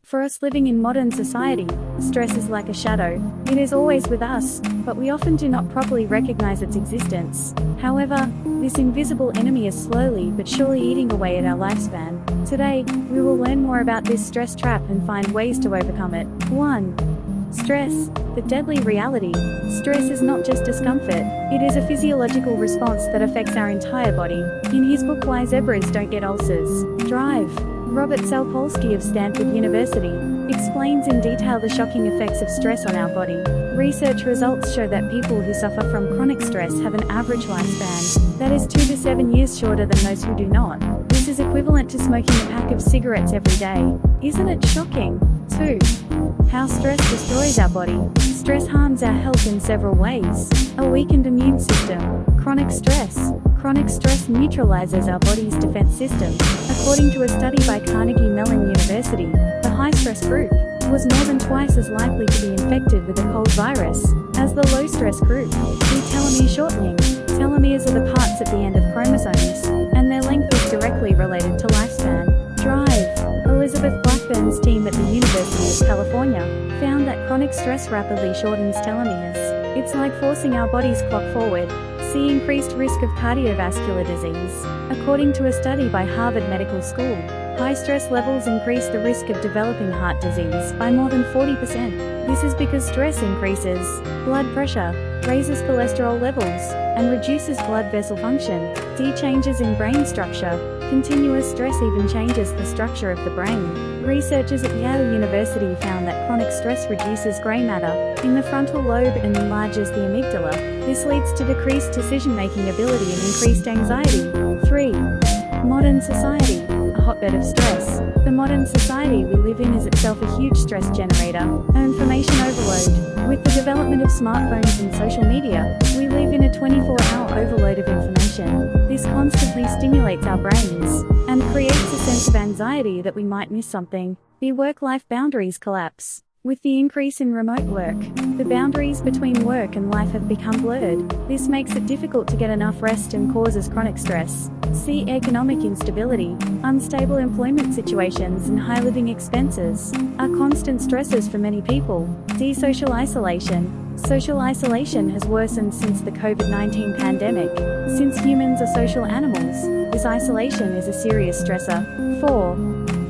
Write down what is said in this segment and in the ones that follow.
For us living in modern society, stress is like a shadow. It is always with us, but we often do not properly recognize its existence. However, this invisible enemy is slowly but surely eating away at our lifespan. Today, we will learn more about this stress trap and find ways to overcome it. 1. Stress, the deadly reality. Stress is not just discomfort, it is a physiological response that affects our entire body. In his book Why Zebras Don't Get Ulcers, Drive, Robert Sapolsky of Stanford University explains in detail the shocking effects of stress on our body. Research results show that people who suffer from chronic stress have an average lifespan that is 2 to 7 years shorter than those who do not. This is equivalent to smoking a pack of cigarettes every day. Isn't it shocking? 2. How stress destroys our body. Stress harms our health in several ways. A weakened immune system. Chronic stress. Chronic stress neutralizes our body's defense system. According to a study by Carnegie Mellon University, the high-stress group was more than twice as likely to be infected with a cold virus as the low-stress group. The telomere shortening. Telomeres are the parts at the end of chromosomes, and their length is directly related to lifespan. Drive. Elizabeth Blackburn's team at the University of California found that chronic stress rapidly shortens telomeres. It's like forcing our body's clock forward. See increased risk of cardiovascular disease. According to a study by Harvard Medical School, high stress levels increase the risk of developing heart disease by more than 40%. This is because stress increases blood pressure, raises cholesterol levels, and reduces blood vessel function. D. Changes in brain structure. Continuous stress even changes the structure of the brain. Researchers at Yale University found that chronic stress reduces gray matter in the frontal lobe and enlarges the amygdala. This leads to decreased decision-making ability and increased anxiety. 3. Modern society, a hotbed of stress. The modern society we live in is itself a huge stress generator, information overload. With the development of smartphones and social media, we live in a 24-hour overload of information. This constantly stimulates our brains and creates a sense of anxiety that we might miss something. The work-life boundaries collapse. With the increase in remote work, the boundaries between work and life have become blurred. This makes it difficult to get enough rest and causes chronic stress. See economic instability. Unstable employment situations and high living expenses are constant stressors for many people. D. Social isolation. Social isolation has worsened since the COVID-19 pandemic. Since humans are social animals, this isolation is a serious stressor. 4.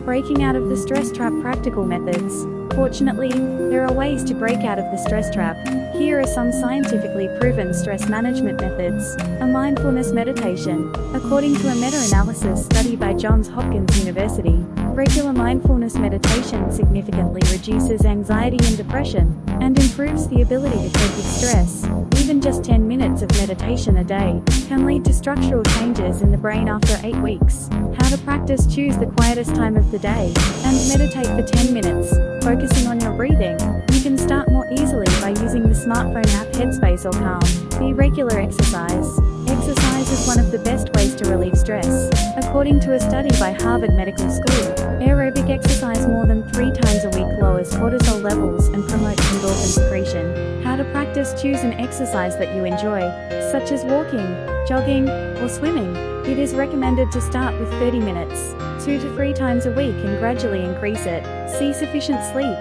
Breaking out of the stress trap. Practical methods. Fortunately, there are ways to break out of the stress trap. Here are some scientifically proven stress management methods. A mindfulness meditation. According to a meta-analysis study by Johns Hopkins University, regular mindfulness meditation significantly reduces anxiety and depression, and improves the ability to cope with stress. Even just 10 minutes of meditation a day can lead to structural changes in the brain after 8 weeks. How to practice. Choose the quietest time of the day and meditate for 10 minutes, focusing on your breathing. You can start more easily by using the smartphone app Headspace or Calm. Be regular exercise. Exercise is one of the best ways to relieve stress. According to a study by Harvard Medical School, aerobic exercise more than 3 times a week lowers cortisol levels and promotes endorphin secretion. How to practice. Choose an exercise that you enjoy, such as walking, jogging, or swimming. It is recommended to start with 30 minutes, 2 to 3 times a week, and gradually increase it. See sufficient sleep.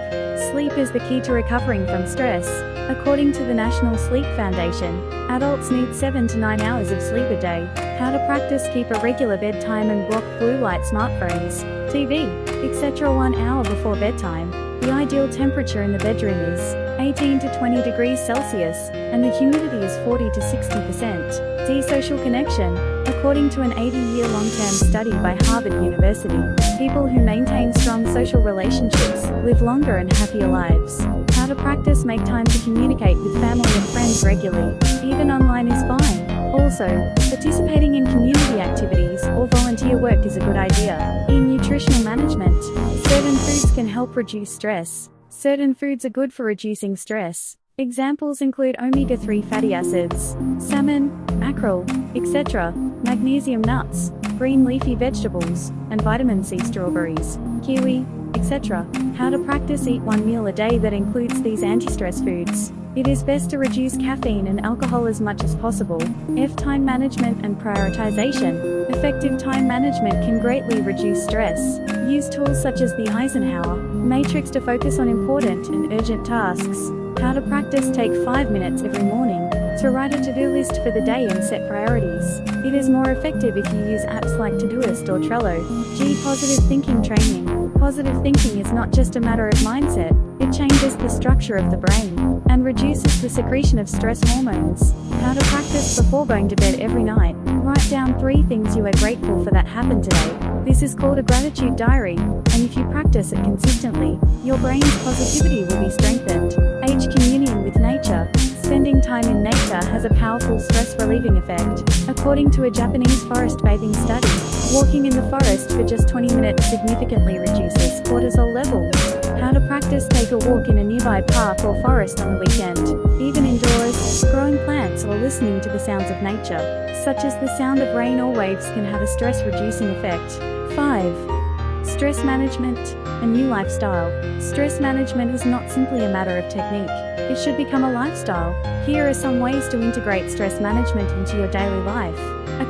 Sleep is the key to recovering from stress. According to the National Sleep Foundation, adults need 7 to 9 hours of sleep a day. How to practice. Keep a regular bedtime and block blue light, smartphones, TV, etc. 1 hour before bedtime. The ideal temperature in the bedroom is 18 to 20 degrees Celsius, and the humidity is 40 to 60%. D. Social connection. According to an 80-year long-term study by Harvard University, people who maintain strong social relationships live longer and happier lives. How to practice. Make time to communicate with family and friends regularly. Even online is fine. Also, participating in community activities or volunteer work is a good idea. In nutritional management, certain foods can help reduce stress. Certain foods are good for reducing stress. Examples include omega-3 fatty acids, salmon, mackerel, etc., magnesium nuts, green leafy vegetables, and vitamin C strawberries, kiwi, etc. How to practice. Eat 1 meal a day that includes these anti-stress foods. It is best to reduce caffeine and alcohol as much as possible. F. Time management and prioritization. Effective time management can greatly reduce stress. Use tools such as the Eisenhower matrix to focus on important and urgent tasks. How to practice. Take 5 minutes every morning to write a to-do list for the day and set priorities. It is more effective if you use apps like Todoist or Trello. G. Positive thinking training. Positive thinking is not just a matter of mindset, it changes the structure of the brain and reduces the secretion of stress hormones. How to practice before going to bed every night. Write down 3 things you are grateful for that happened today. This is called a gratitude diary, and if you practice it consistently, your brain's positivity will be strengthened. H. Communion with nature. Spending time in nature has a powerful stress-relieving effect. According to a Japanese forest bathing study, walking in the forest for just 20 minutes significantly reduces cortisol levels. How to practice. Take a walk in a nearby park or forest on the weekend. Even indoors, growing plants or listening to the sounds of nature, such as the sound of rain or waves, can have a stress-reducing effect. 5. Stress management. A new lifestyle. Stress management is not simply a matter of technique. It should become a lifestyle. Here are some ways to integrate stress management into your daily life.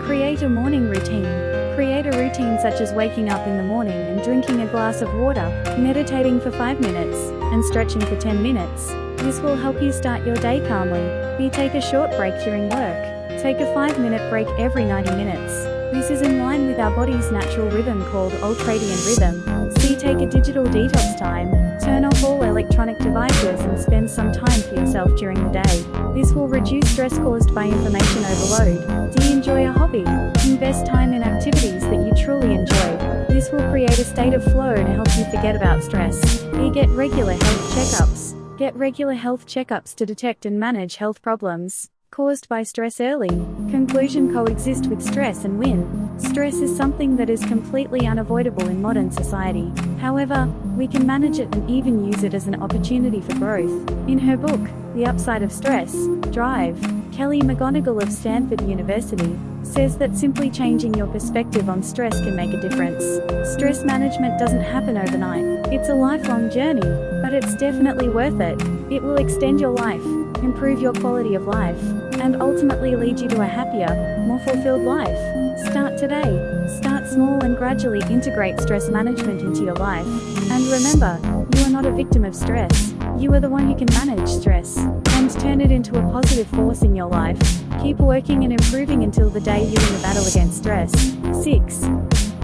Create a morning routine. Create a routine such as waking up in the morning and drinking a glass of water, meditating for 5 minutes, and stretching for 10 minutes. This will help you start your day calmly. B. Take a short break during work. Take a 5-minute break every 90 minutes. This is in line with our body's natural rhythm called ultradian rhythm. C. Take a digital detox time. Turn off all electronic devices and spend some time for yourself during the day. This will reduce stress caused by information overload. D. Enjoy a hobby. Invest time in activities that you truly enjoy. This will create a state of flow to help you forget about stress. E. Get regular health checkups. Get regular health checkups to detect and manage health problems caused by stress early. Conclusion. Coexist with stress and win. Stress is something that is completely unavoidable in modern society. However, we can manage it and even use it as an opportunity for growth. In her book, The Upside of Stress, Drive, Kelly McGonigal of Stanford University says that simply changing your perspective on stress can make a difference. Stress management doesn't happen overnight. It's a lifelong journey, but it's definitely worth it. It will extend your life, improve your quality of life, and ultimately lead you to a happier, more fulfilled life. Start today. Start small and gradually integrate stress management into your life. And remember, you are not a victim of stress. You are the one who can manage stress and turn it into a positive force in your life. Keep working and improving until the day you win the battle against stress. 6.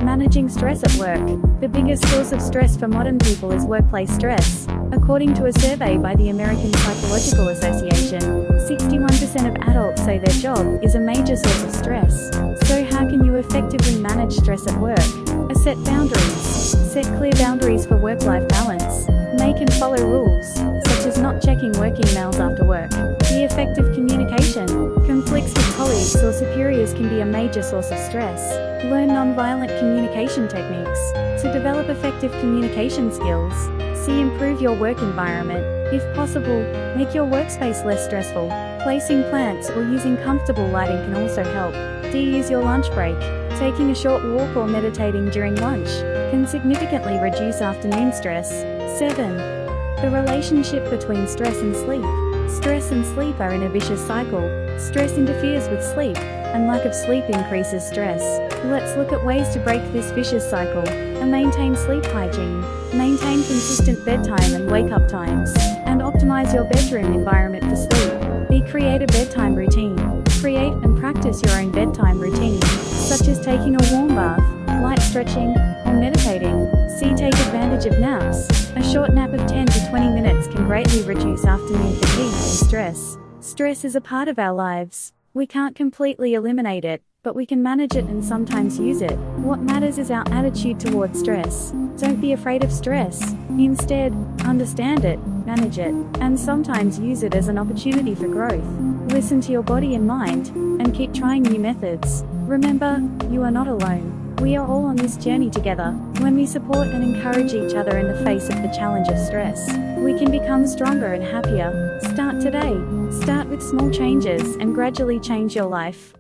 Managing stress at work. The biggest source of stress for modern people is workplace stress. According to a survey by the American Psychological Association, 61% of adults say their job is a major source of stress. So how can you effectively manage stress at work? Set boundaries. Set clear boundaries for work-life balance. Make and follow rules, such as not checking work emails after work. Be effective communication. Conflicts with colleagues or superiors can be a major source of stress. Learn nonviolent communication techniques. To develop effective communication skills, C. Improve your work environment. If possible, make your workspace less stressful. Placing plants or using comfortable lighting can also help. D. Use your lunch break. Taking a short walk or meditating during lunch can significantly reduce afternoon stress. 7. The relationship between stress and sleep. Stress and sleep are in a vicious cycle. Stress interferes with sleep, and lack of sleep increases stress. Let's look at ways to break this vicious cycle and maintain sleep hygiene. Maintain consistent bedtime and wake-up times, and optimize your bedroom environment for sleep. B. Create a bedtime routine. Create and practice your own bedtime routine, such as taking a warm bath, light stretching, or meditating. C. Take advantage of naps. A short nap of 10 to 20 minutes can greatly reduce afternoon fatigue and stress. Stress is a part of our lives. We can't completely eliminate it, but we can manage it and sometimes use it. What matters is our attitude towards stress. Don't be afraid of stress. Instead, understand it, manage it, and sometimes use it as an opportunity for growth. Listen to your body and mind, and keep trying new methods. Remember, you are not alone. We are all on this journey together. When we support and encourage each other in the face of the challenge of stress, we can become stronger and happier. Start today. Start with small changes and gradually change your life.